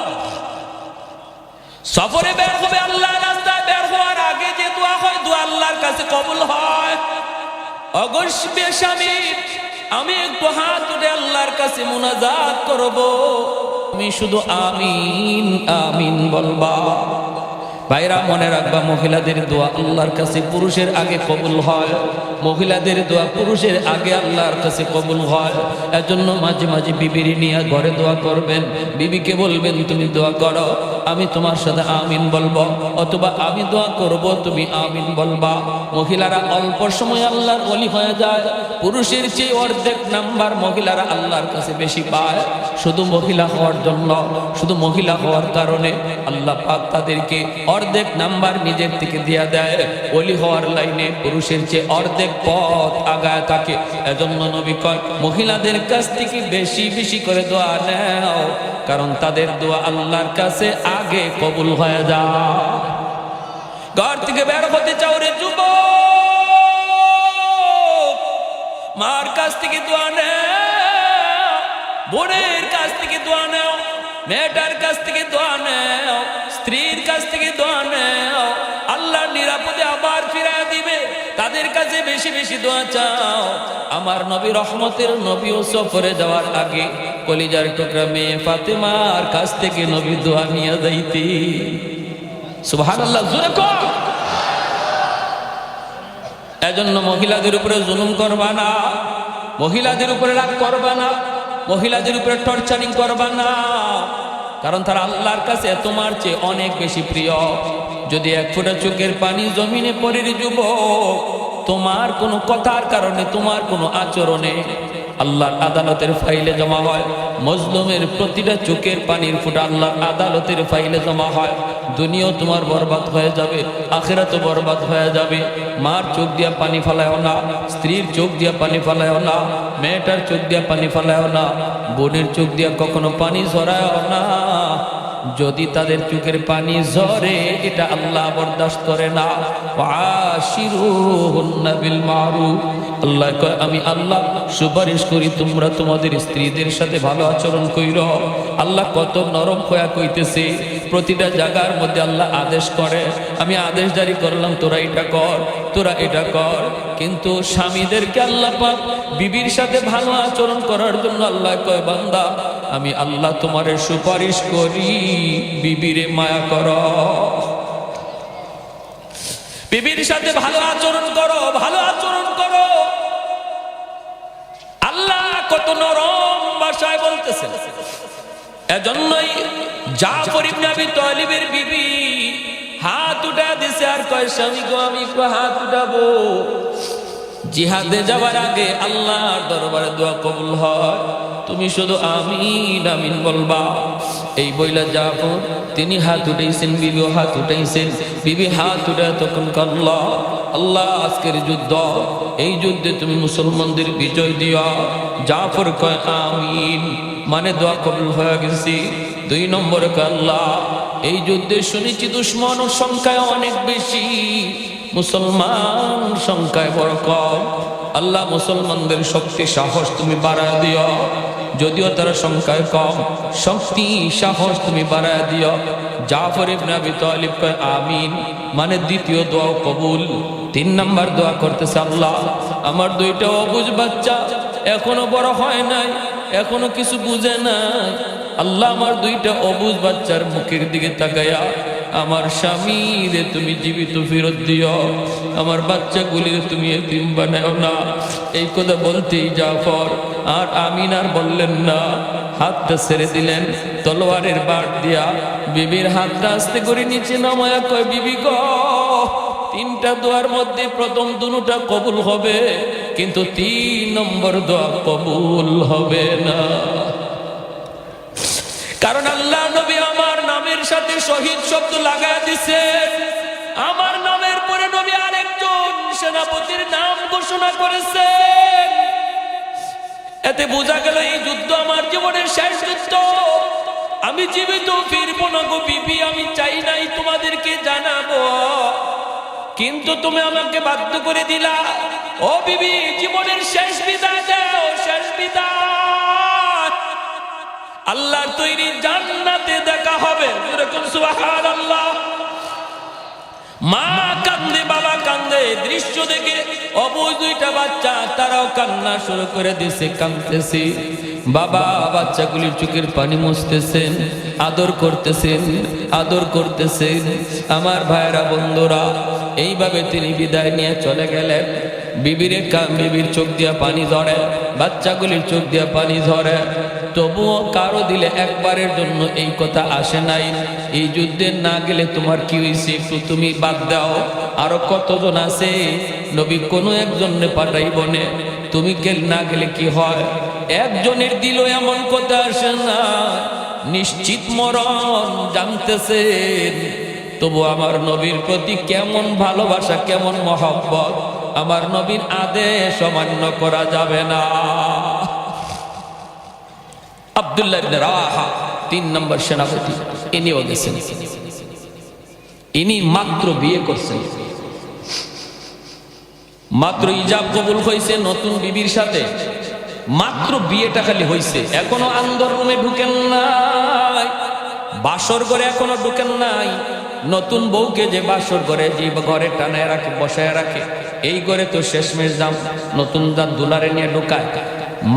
সফরে বের হবে, আল্লাহর রাস্তায় বের হওয়ার আগে যে দোয়া হয়, দোয়া আল্লাহর কাছে কবুল হয়। অগস্বে স্বামী, আমি একটু হাত তুলে আল্লাহর কাছে মুনাজাত করব, তুমি শুধু আমিন আমিন বলবা। ভাইরা মনে রাখবা, মহিলাদের দোয়া আল্লাহর কাছে পুরুষের আগে কবুল হয়। মহিলাদের দোয়া পুরুষের আগে আল্লাহর কাছে কবুল হয়। এজন্য মাঝে মাঝে বিবির নিয়ে ঘরে দোয়া করবেন। বিবিকে বলবেন তুমি দোয়া করো, আমি তোমার সাথে আমিন বলবো, অথবা আমি দোয়া করব, তুমি আমিন বলবা। মহিলারা অল্প সময় আল্লাহর ওলি হয়ে যায়। পুরুষের চেয়ে অর্ধেক নাম্বার মহিলারা আল্লাহর কাছে বেশি পায়। শুধু মহিলা হওয়ার জন্য, শুধু মহিলা হওয়ার কারণে আল্লাহ পাক তাদেরকে অর্ধেক নাম্বার নিজের থেকে দিয়া দেয়। ওলি হওয়ার লাইনে পুরুষের চেয়ে অর্ধেক পথ আগায় থাকে। এজন্য নবী কয়, মহিলাদের কাছ থেকে বেশি বেশি করে দোয়া নাও, কারণ তাদের দোয়া আল্লাহর কাছে আগে কবুল হয়ে যায়। ঘর থেকে বের হতে চাও রে যুবক, মার কাছ থেকে দোয়া নাও, বোনের কাছ থেকে দোয়া নাও, মেয়েটার কাছ থেকে দোয়া নাও, স্ত্রীর কাছ থেকে দোয়া নাও। আল্লাহ নিরাপদে আবার ফিরায় দিবে। তাদের কাছে বেশি বেশি দোয়া চাও। আমার নবী রহমতের নবী ও সফরে যাওয়ার আগে কলিজার টুকরা মেয়ে ফাতেমার কাছ থেকে নবী দোয়া নিয়ে যাইতি। সুবহানাল্লাহ, জোরে কর। এজন্য মহিলাদের উপরে জুলুম করবা না, মহিলাদের উপরে রাগ করবা না, মহিলাদের উপরে টর্চারিং করবা না, কারণ তারা আল্লাহর কাছে তোমার চেয়ে অনেক বেশি প্রিয়। যদি 1 ফোঁটা চোখের পানি জমিনে পড়ে রে যুবক, তোমার কোনো কথার কারণে, তোমার কোনো আচরণে আল্লাহর আদালতের ফাইলে জমা হয়। মজলুমের প্রতিটা চোখের পানির ফোঁটা আল্লাহর আদালতের ফাইলে জমা হয়। দুনিয়াও তোমার বরবাদ হয়ে যাবে, আখিরাতও বরবাদ হয়ে যাবে। মার চোখ দিয়া পানি ফেলায়ও না, স্ত্রীর চোখ দিয়া পানি ফেলায়ও না, মেয়েটার চোখ দিয়া পানি ফেলায়ও না, বোনের চোখ দিয়া কখনো পানি ঝরায়ও না। যদি তাদের চোখের পানি ঝরে, এটা আল্লাহ বরদাস্ত করে না। ওয়াশিরুহুন্না বিল মারুফ, আল্লাহ কয় আমি আল্লাহ সুপারিশ করি তোমরা তোমাদের স্ত্রীদের সাথে ভালো আচরণ কইরো। আল্লাহ কত নরম হয়ে কইতেছে, প্রতিটা জায়গার মধ্যে আল্লাহ আদেশ করে। আমি আদেশ জারি করলাম, তোরা এটা কর, তোরা এটা কর। কিন্তু স্বামীদেরকে আল্লাহ পাক বিবির সাথে ভালো আচরণ করার জন্য আল্লাহ কয়, বান্দা আমি আল্লাহ তোমারে সুপারিশ করি, বিবিরে মায়া করো, বিবির সাথে ভালো আচরণ করো, ভালো আচরণ করো। আল্লাহ কত নরম ভাষায় বলতেছেন। এজন্যই জাফর ইবনে আবি তালিবের বিবি হাত উঠা দিছে আর কয় স্বামী গো আমি হাত উঠাবো। জিহাদে যাওয়ার আগে আল্লাহর দরবারে দোয়া কবুল হয়, তুমি শুধু আমিন আমিন বলবা। এই বইলা জাফর তিনি হাত উঠাইছেন, বিবিও হাত উঠাইছেন। বিবি হাত উঠা তখন আল্লাহ আল্লাহ আজকের যুদ্ধ, এই যুদ্ধে তুমি মুসলমানদের বিজয় দিও। জাফর কয় আমিন, মানে দোয়া কবুল হয়ে গেছি। 2 নম্বরে কয় আল্লাহ এই যুদ্ধে শুনেছি দুশ্মন সংখ্যায় অনেক বেশি, মুসলমান সংখ্যায় বড় কম। আল্লাহ মুসলমানদের শক্তি সাহস তুমি বাড়ায় দিও, যদিও তারা সংখ্যায় কম, শক্তি সাহস তুমি বাড়ায় দিও। জাফর ইবনে আবি তালিব কয় আমিন, মানে দ্বিতীয় দোয়া কবুল। 3 নম্বর দোয়া করতেছে আল্লাহ আমার 2টা অবুঝ বাচ্চা এখনো বড় হয় নাই, এখনো কিছু বুঝে নাই। আল্লাহ আমার 2টা অবুঝ বাচ্চার মুখের দিকে তাকায়া আমার স্বামীরে তুমি জীবিত ফেরত দিও, আমার বাচ্চাগুলির তুমি এতিম বানাও না। এই কথা বলতেই জাফর আর আমিন আর বললেন না, হাতটা ছেড়ে দিলেন তলোয়ারের বাট দিয়া। বিবির হাতটা আস্তে করে নিচে নামায়া কয় বিবি গো 3টা দোয়ার মধ্যে প্রথম 2টা কবুল হবে, কিন্তু 3 নম্বর দোয়া কবুল হবে না। কারণ আল্লাহ নবী আমার নামের সাথে শহীদ শব্দ লাগায় দিছেন। আমার নামের পরে নবী আরেকজন সেনাপতির নাম ঘোষণা করেছেন। এতে বোঝা গেল এই যুদ্ধ আমার জীবনের শেষ যুদ্ধ। আমি জীবিত ফিরবো না গো বিবি, আমি চাই নাই তোমাদেরকে জানাবো, কিন্তু তুমি আমাকে বাধ্য করে দিলা। ও বিবি জীবনের শেষ বিদায় দাও, শেষ বিদায়। আল্লাহর তৈরি জান্নাতে দেখা হবে, এরকম সুবহানাল্লাহ। মা কান্দে বাবা কান্দে, দৃশ্য দেখে অবুঝ 2টা বাচ্চা তারাও কান্না শুরু করে দিছে, কাঁদতেছে। বাবা বাচ্চাগুলির চোখের পানি মুছতেছেন, আদর করতেছেন, আদর করতেছেন। আমার ভাইরা বন্ধুরা এইভাবে তিনি বিদায় নিয়ে চলে গেলেন। বিবির চোখ দিয়া পানি ঝরে, বাচ্চাগুলির চোখ দিয়া পানি ঝরে। তবুও কারো দিলে একবারের জন্য এই কথা আসে নাই এই যুদ্ধে না গেলে তোমার কি হয়েছে একটু তুমি বাদ দাও, আরো কতজন আছে নবী কোনো একজনে পাঠাইব না, তুমি না গেলে কি হয়? একজনের দিল এমন কথা আসে না, নিশ্চিত মরণ জানতেছেন। তবু আমার নবীর প্রতি কেমন ভালোবাসা, কেমন মহব্বত, আমার নবীর আদেশ অমান্য করা যাবে না। আব্দুল্লাহ ইবনে রাওয়াহা 3 নম্বর সেনাপতি, ইনিও গেছেন। ইনি মাত্র বিয়ে করছেন, মাত্র ইজাব কবুল হয়েছে নতুন বিবির সাথে, মাত্র বিয়েটা খালি হয়েছে, এখনো আন্দর রুমে ঢুকেন নাই, বাসর ঘরে এখনো ঢুকেন নাই। নতুন বউকে যে বাসর ঘরে যে ঘরে টানায় রাখে, বসায় রাখে, এই ঘরে তো শেষমেশ দাম নতুন দাঁত দুলারে নিয়ে ঢুকায়।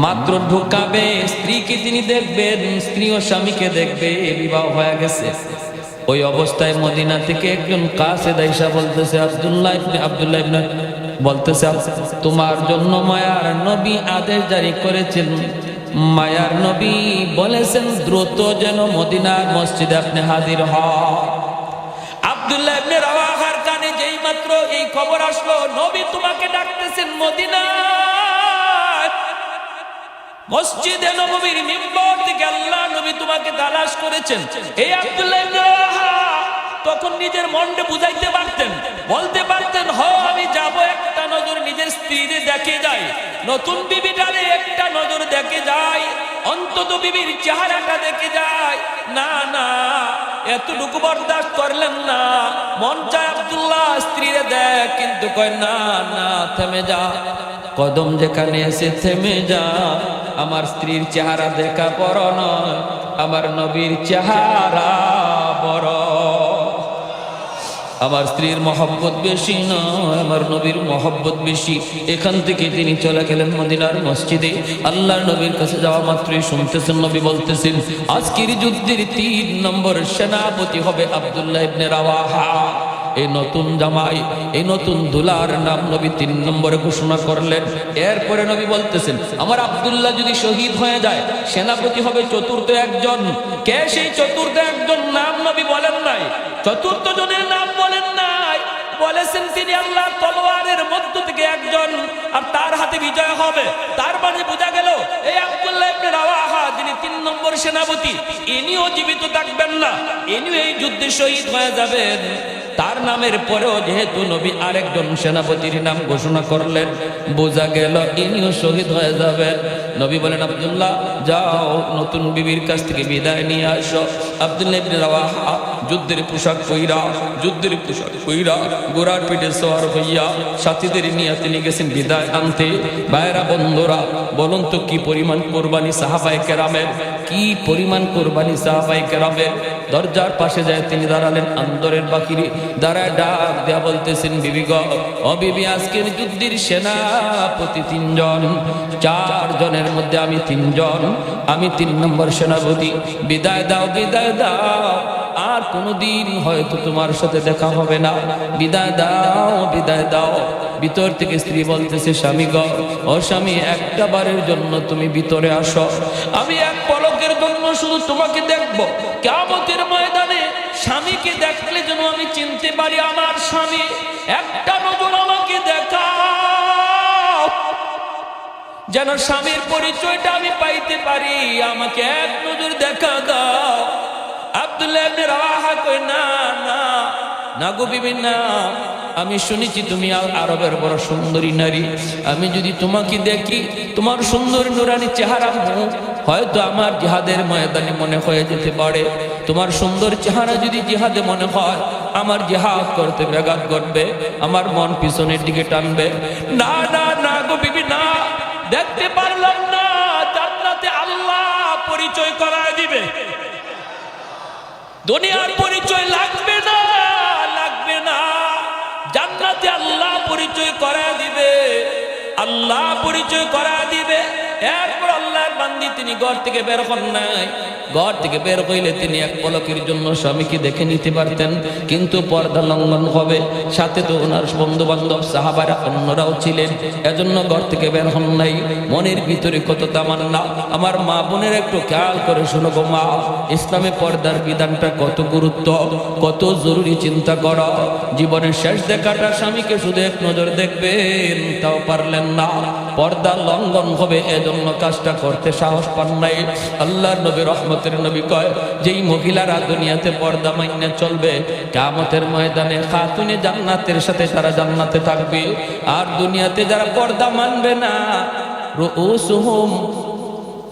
মাত্র ঢুকাবে, স্ত্রীকে তিনি দেখবেন, স্ত্রীও স্বামীকে দেখবে, বিবাহ হয়ে গেছে। ওই অবস্থায় মদিনা থেকে একজন কাসেদ আইসা বলতেছে, আব্দুল্লাহ ইবনে বলতেছে, তোমার জন্য মায়ার নবী আদেশ জারি করেছেন, মায়ার নবী বলেছেন দ্রুত যেন মদিনার মসজিদে আপনি হাজির হন। আব্দুল্লাহ ইবনে রাওয়াহার কানে যেই মাত্র এই খবর আসলো, নবী তোমাকে ডাকতেছেন মদিনা, মসজিদে নববীর মিম্বর থেকে আল্লাহ নবী তোমাকে তালাশ করেছেন। এই আব্দুল্লাহ ইবনে রাওয়াহা তখন নিজের মনকে বুঝাইতে পারতেন, বলতে পারতেন, হ আমি যাব, একটা নজর নিজের স্ত্রীরে দেখে যাই, নতুন বিবিটারে একটা নজর দেখে যাই, অন্তত বিবির চেহারাটা দেখে যায়। না না, এতটুকু বরদাস্ত করলেন না। মন চায় আব্দুল্লাহ স্ত্রীরে দেখ, কিন্তু কয় না না, থেমে যা, কদম যেখানে এসে থেমে যা। আমার স্ত্রীর চেহারা দেখা বড় নয়, আমার নবীর চেহারা বড়। আমার স্ত্রীর মহব্বত বেশি নয়, আমার নবীর মহব্বত বেশি। এখান থেকে তিনি চলে গেলেন মদিনার মসজিদে। আল্লাহর নবীর কাছে যাওয়া মাত্রই শুনতেছেন নবী বলতেছেন, আজকের যুদ্ধের 3 নম্বর সেনাপতি হবে আব্দুল্লাহ ইবনে রাওয়াহা। এই নতুন জামাই, এই নতুন দুলার নাম নবী 3 নম্বরে ঘোষণা করলেন। এরপরে নবী বলতেছেন, আমার আব্দুল্লাহ যদি শহীদ হয়ে যায়, সেনাপতি হবে 4র্থ একজন। কে সেই 4র্থ একজন? নাম নবী বলেন নাই, 4র্থ জনের নাম বলেছেন তিনি আল্লাহ তলোয়ারের মধ্য থেকে একজন, আর তার হাতে বিজয় হবে। তার মানে বোঝা গেল এই আব্দুল্লাহ ইবনে রাওয়াহা যিনি 3 নম্বর সেনাপতি, ইনিও জীবিত থাকবেন না, ইনিও এই যুদ্ধে শহীদ হয়ে যাবেন। তার নামের পরেও যেহেতু নবী আরেকজন সেনাপতির নাম ঘোষণা করলেন, বোঝা গেল ইনিও শহীদ হয়ে যাবেন। নবী বলেন, আব্দুল্লাহ যাও নতুন বিবির কাছ থেকে বিদায় নিয়ে আসো। আব্দুল্লাহ ইবনে রাওয়াহা যুদ্ধের পোশাক পইরা গোড়ার পিঠে সওয়ার হইয়া সাথীদের নিয়ে তিনি গেছেন বিদায় আনতে। ভাইরা বন্ধুরা, বলুন তো কি পরিমাণ কোরবানি সাহাবায়ে কেরামের, কি পরিমাণ কোরবানি সাহাবায়ে কেরামের। দরজার পাশে যায় তিনি দাঁড়ালেন, আন্দরের বাকিরে দাঁড়ায় ডাক দেয়া বলতেছেন, বিবি গো, ও বিবি, আজকের যুদ্ধের সেনাপতি 3 জন, 4 জনের মধ্যে আমি 3 জন, আমি 3 নম্বর সেনাপতি। বিদায় দাও, বিদায় দাও, আর কোনোদিন হয়তো তোমার সাথে দেখা হবে না, বিদায় দাও, বিদায় দাও। ভিতর থেকে স্ত্রী বলতেছে, স্বামী গো, ও স্বামী, একটা বারের জন্য তুমি ভিতরে আসো, আমি এক পলকের জন্য শুধু তোমাকে দেখব। কিয়ামতের ময়দানে স্বামীকে দেখলে যেন আমি চিনতে পারি আমার স্বামী, একটা নজর আমাকে দেখাও, যেন স্বামীর পরিচয়টা আমি পাইতে পারি, আমাকে এক নজর দেখা দাও। আব্দুল্লাহ ইবনে রাওয়াহা কই, না না না গো বিবি, না, আমি শুনেছি তুমি আরবের বড় সুন্দরী নারী, আমি যদি তোমাকে দেখি, তোমার সুন্দর নুরানি চেহারা মুখ হয়তো আমার জিহাদের ময়দানে মনে হয়ে যেতে পারে। তোমার সুন্দর চেহারা যদি জিহাদে মনে হয়, আমার জিহাদ করতে ব্যাঘাত ঘটবে, আমার মন পিছনের দিকে টানবে। না না না গো বিবি, না, দেখতে পারলাম না। জান্নাতে আল্লাহ পরিচয় করায় দিবে, দুনিয়ার পরিচয় লাগবে না, লাগবে না। জান্নাতে আল্লাহ পরিচয় করায় দিবে, আল্লাহ পরিচয় করায় দিবে। এরপর আল্লাহর বান্দি তিনি ঘর থেকে বের হন নাই। ঘর থেকে বের হইলে তিনি এক পলকের জন্য স্বামীকে দেখে নিতে পারতেন, কিন্তু পর্দা লঙ্ঘন হবে। সাথে তো ওনার বন্ধু বান্ধব সাহাবারা অন্যরাও ছিলেন, এজন্য ঘর থেকে বের হন নাই। মনের ভিতরে কত তামান্না। আমার মা বোনের একটু খেয়াল করে শোনো গো মা, ইসলামে পর্দার বিধানটা কত গুরুত্ব, কত জরুরি চিন্তা করো। জীবনের শেষ দেখাটা স্বামীকে শুধু এক নজর দেখবেন, তাও পারলেন না, পর্দা লঙ্ঘন হবে, এজন্য কাজটা করতে সাহস পান নাই। আল্লাহর নবী রহমতের নবী কয়, যেই মহিলারা দুনিয়াতে পর্দা মাইনে চলবে, কিয়ামতের ময়দানে খাতুনে জান্নাতের সাথে তারা জান্নাতে থাকবে। আর দুনিয়াতে যারা পর্দা মানবে না, রুউসুহুম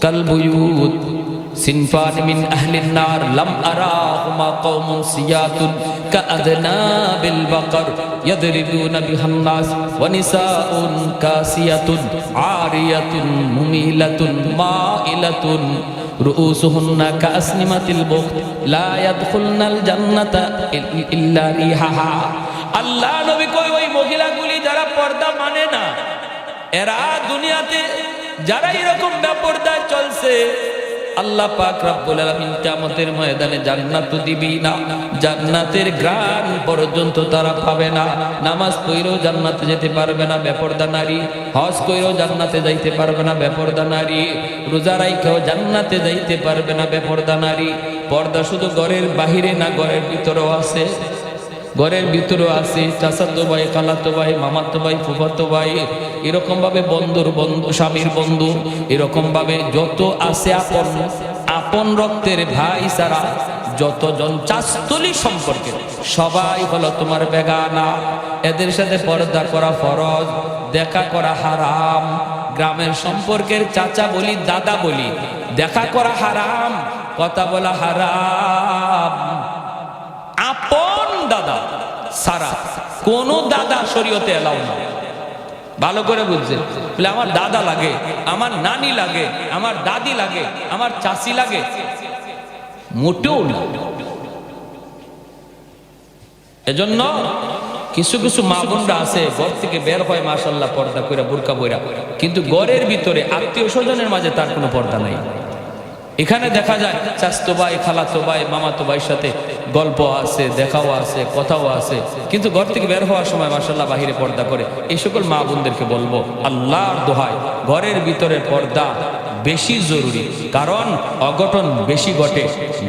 কালবুয়ুত সিনফান মিন আহলিন নার লাম আরাহুমা কওমুন সিয়াতুন কাআদনাবিল বাকর ইয়াদরিবুনা বিহান নাস ওয়া নিসাউন কাসিয়াতুন আরিয়াতুন মুমিলাতুন মাইলাতুন রুউসুহুন্না কাসনিমাতিল বুখত লা ইয়াদখুলনাল জান্নাতা ইল্লা রিহাহা। আল্লাহ নবী কই, ওই মহিলাগুলি যারা পর্দা মানে না, এরা দুনিয়াতে যারা এরকম বেপরদায় চলছে, আল্লাহ পাক রব্বুল আলামিন কিয়ামতের ময়দানে জান্নাত দিবেই না, জান্নাতের গ্রাণ পর্যন্ত তারা পাবে না। নামাজ পড়েও জান্নাতে যেতে পারবে না বেপরদা নারী, হজ করেও জান্নাতে যাইতে পারবে না বেপরদা নারী, রোজা রাইখাও জান্নাতে যাইতে পারবে না বেপরদা নারী। পর্দা শুধু ঘরের বাহিরে না, ঘরের ভিতরেও আছে, ঘরের ভিতরেও আছে। চাচাতো ভাই, খালাতো ভাই, মামাতো ভাই, ফুফাতো ভাই, এরকম ভাবে বন্ধুর বন্ধু, স্বামীর বন্ধু, এরকম ভাবে যত আছে আপন আপন রক্তের ভাই ছাড়া যতজন চাস্তলি সম্পর্কে, সবাই হলো তোমার বেগানা। এদের সাথে পর্দা করা ফরজ, দেখা করা হারাম। গ্রামের সম্পর্কের চাচা বলি, দাদা বলি, দেখা করা হারাম, কথা বলা হারাম। আপন দাদা সারা কোন দাদা শরীয়তে এলাও না। ভালো করে বুঝছেন? বলে আমার দাদা লাগে, আমার নানি লাগে, আমার দাদি লাগে, আমার চাচি লাগে, মোটেও না। এজন্য কিছু কিছু মা বোনরা আছে, ঘর থেকে বের হয় মাশাআল্লাহ পর্দা করে, বোরকা পরা, কিন্তু ঘরের ভিতরে আত্মীয় স্বজনের মাঝে তার কোনো পর্দা নাই। এখানে দেখা যায় চাচতো ভাই, খালাতো ভাই, মামাতো ভাইয়ের সাথে গল্প আছে, দেখাও আছে, কথাও আছে, কিন্তু ঘর থেকে বের হওয়ার সময় মাশাআল্লাহ বাহিরে পর্দা করে। এই সকল মা বোনদেরকে বলবো, আল্লাহর দোহাই, ঘরের ভিতরে পর্দা বেশি জরুরি, কারণ অঘটন বেশি ঘটে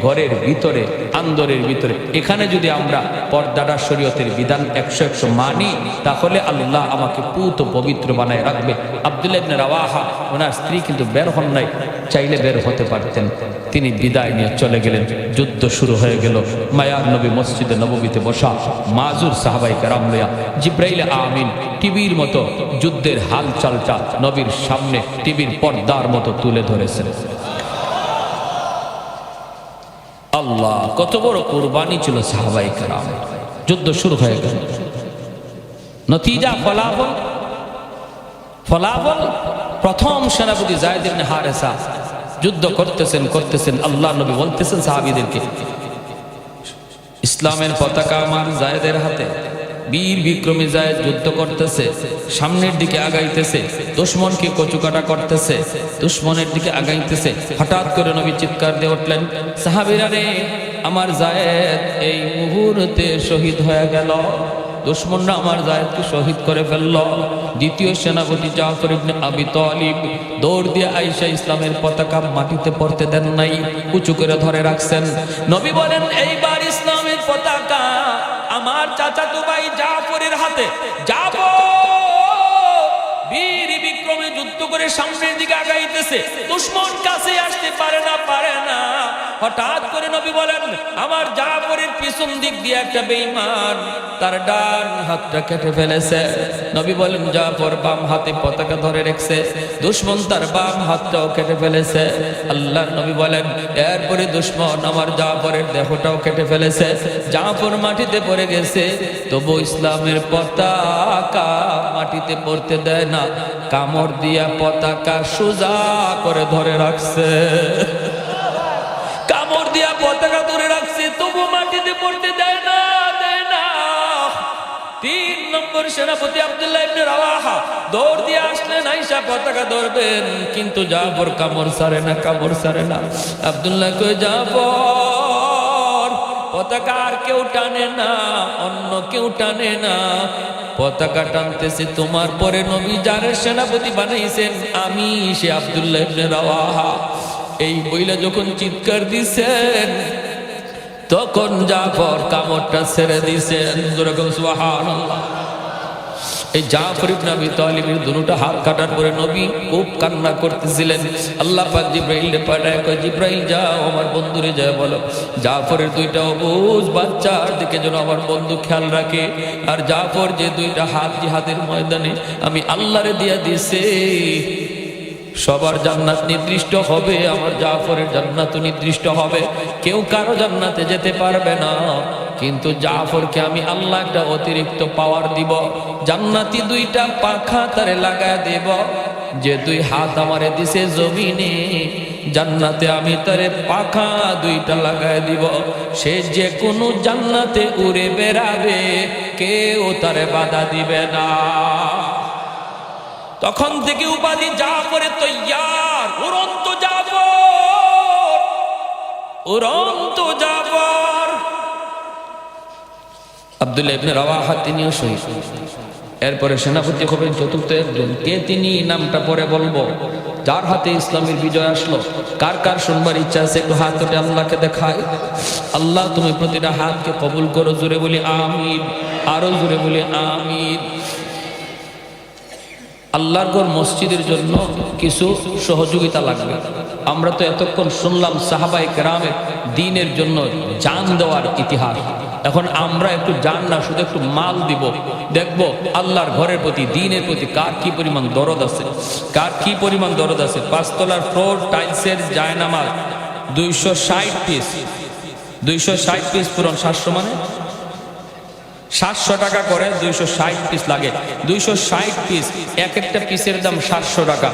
ঘরের ভিতরে, আন্দরের ভিতরে। এখানে যদি আমরা পর্দাটা শরীয়তের বিধান 100% মানি, তাহলে আল্লাহ আমাকে পুত পবিত্র বানায় রাখবে। আব্দুল্লাহ ইবনে রাওয়াহা, ওনার স্ত্রী কিন্তু বের হন নাই, চাইলে বের হতে পারতেন, তিনি বিদায় নিয়ে চলে গেলেন। যুদ্ধ শুরু হয়ে গেল। মায়ার নবী মসজিদে নববীতে বসা, মাজুর সাহাবায়ে কেরাম লইয়া জিব্রাইল আমিন টিভির মতো যুদ্ধের হালচালটা নবীর সামনে টিভির পর্দার মতো তুলে ধরেছেন। আল্লাহ, কত বড় কুরবানি ছিল সাহাবায়ে কেরাম। যুদ্ধ শুরু হয়ে গেল। নতিজা, ফলাফল প্রথম সেনাপতি যায়েদ ইবনে হারেসা যুদ্ধ করতেছেন। আল্লাহ নবী বলতেছেন সাহাবীদেরকে, ইসলামের পতাকা আমার যায়েদের হাতে। বীর বিক্রমী যায়েদ যুদ্ধ করতেছে, সামনের দিকে আগাইতেছে, দুশমনকে কচুকাটা করতেছে, দুশমনের দিকে আগাইতেছে। হঠাৎ করে নবী চিৎকার দিয়ে উঠলেন, সাহাবীরা রে, আমার যায়েদ এই মুহূর্তে শহীদ হয়ে গেল। দুশমনরা আমার যায়েদকে শহীদ করে ফেলল। দ্বিতীয় সেনাপতি জাফর ইবনে আবি তালিব দৌড় দিয়ে আয়েশা ইসলামের পতাকা মাটিতে পড়তে দেন নাই, উঁচু করে ধরে রাখছেন। নবী বলেন, এইবার ইসলামের পতাকা আমার চাচাতো ভাই জাফরের হাতে। বীর বিক্রমে যুদ্ধ করে সামনের দিকে আগাইতেছে, দুশমন কাছে আসতে পারে না। হঠাৎ করে নবী বলেন, আমার জাফরের পিছন দিক দিয়ে একটা বেঈমান তার ডান হাতটা কেটে ফেলেছে। নবী বলেন, জাফর বাম হাতে পতাকা ধরে রেখেছে, দুশমন তার বাম হাতটাও কেটে ফেলেছে। আল্লাহর নবী বলেন, এরপরে দুশমন আমার জাফরের দেহটাও কেটে ফেলেছে। জাফর মাটিতে পড়ে গেছে, তবু ইসলামের পতাকা মাটিতে পড়তে দেয় না, কামড় দিয়া পতাকা সোজা করে ধরে রাখছে। কামড় দিয়া পতাকা ধরে রাখছে, তবু মাটিতে পড়তে দেয় না। 3 নম্বর সেনাপতি আব্দুল্লাহ ইবনে রাওয়াহা দৌড় দিয়ে আসলেন, আয়েশা পতাকা ধরবেন, কিন্তু জাফর কামড় ছাড়ে না। আব্দুল্লাহ কই, জাফর পতাকা আর কেউ টানে না, অন্য কেউ টানে না, পতাকা টানতেছে তোমার পরে নবী যার সেনাপতি বানাইছেন আমি, সে আব্দুল্লাহ ইবনে রাওয়াহা। এই বইলা যখন চিৎকার দিছেন, তখন জাফর কামড়টা ছেড়ে দিছেন। সুবহানাল্লাহ। এই জাফর ইবনে আবি তালিবের দুটো হাত কাটার পরে নবী খুব কান্না করতেছিলেন। আল্লাহ পাক জিব্রাইলকে পাঠায়, কয়, জিব্রাইল যাও আমার বন্ধুরে যায় বলো জাফরের 2টা অবুঝ বাচ্চার দিকে যেন আমার বন্ধু খেয়াল রাখে। আর জাফর যে 2টা হাত জিহাদের ময়দানে আমি আল্লাহরে দিয়া দিছে, সবার জান্নাত নির্দিষ্ট হবে, আমার জাফরের জান্নাতও নির্দিষ্ট হবে। কেউ কারো জান্নাতে যেতে পারবে না, কিন্তু জাফরকে আমি আল্লাহ একটা অতিরিক্ত পাওয়ার দিব। জান্নাতি 2টা পাখা তারে লাগায় দেব। যে 2 হাত আমারে দিছে জমিনে, জান্নাতে আমি তারে পাখা 2টা লাগায় দিব। সে যে কোনো জান্নাতে উড়ে বেড়াবে, কেউ তারে বাধা দিবে না। তখন থেকে উপাধি জাফরে তৈয়ার, উড়ন্ত জাফর। আব্দুল্লাহ ইবনে রাওয়াহা তিনিও শহীদ। এরপরে সেনাপতি হবেন চতুর্থ একজন। কে তিনি? নামটা পরে বলবো। যার হাতে ইসলামের বিজয় আসলো, কার কার শুনবার ইচ্ছা আছে? একটু হাত উঠে আল্লাহকে দেখায়। আল্লাহ তুমি প্রতিটা হাতকে কবুল করো। জোরে বলি আমিন, আরো জোরে বলি আমিন। আল্লাহর ঘর মসজিদের জন্য কিছু সহযোগিতা লাগবে। আমরা তো এতক্ষণ শুনলাম সাহাবায়ে কেরামের দ্বীনের জন্য জান দেওয়ার ইতিহাস। এখন আমরা একটু জান না, শুধু একটু মাল দিব, দেখবো আল্লাহর ঘরের প্রতি, দ্বীনের প্রতি কার কি পরিমাণ দরদ আছে, কার কি পরিমাণ দরদ আছে। 5 তলার ফ্লোর টাইলসের জায়নামাজ 260 পিস, 260 পিস পূরণ 700 মানে 700 টাকা করে 260 পিস লাগে। 260 পিস, এক একটা পিসের দাম 700 টাকা।